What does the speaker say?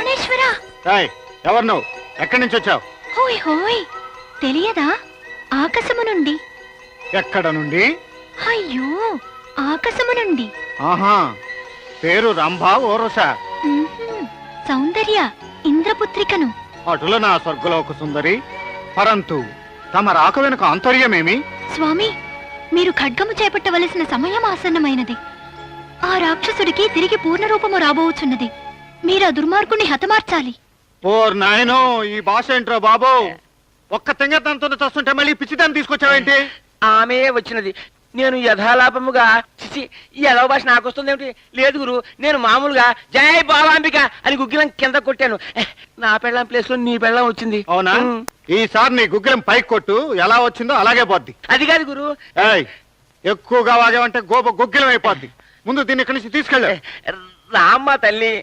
ప్రాణేశ్వరా! ఎవరు నువ్వు? ఎక్కడి నుంచి వచ్చావు? హోయ్ హోయ్, తెలియదా? ఆకాశము నుండి. ఎక్కడ నుండి? అయ్యో, ఆకాశము నుండి. ఆహా, పేరు రంభా ఓరస? సౌందర్య, ఇంద్రపుత్రికను. అటుల నా స్వర్గలోక సుందరి. పరంతు తమ రాక వెనుక ఆంతర్యమేమి? స్వామి, మీరు ఖడ్గము చేపట్టవలసిన సమయం ఆసన్నమైనది. ఆ రాక్షసుడికి తిరిగి పూర్ణరూపము రాబోచున్నది. మీరు ఆ దుర్మార్గుని హతమార్చాలి. ఓర్ నాయనో, ఈ భాష ఏంట్రా బాబు? ఒక్క తెంగతంతో చూస్తుంటే మళ్ళీ పిచ్చిదాన్ని తీసుకొచ్చావేంటి? ఆమె వచ్చినది. నేను యథాలాపముగా చిచి ఈ యదవ భాష నాకు వస్తుంది ఏమిటి? లేదు గురు, నేను మామూలుగా జై బాలాంబిక అని గుగ్గిలం కింద కొట్టాను. నా పెళ్ళం ప్లేస్ లో నీ పెళ్ళం వచ్చింది. అవునా? ఈసారి నీ గుగ్గిలం పైకి కొట్టు, ఎలా వచ్చిందో అలాగే పోద్ది. అది కాదు గురు, ఎక్కువగా వాగేవంటే గోప గుగ్గిలం అయిపోద్ది. ముందు దీన్ని ఇక్కడి నుంచి తీసుకెళ్ళ. రామ్మ తల్లి.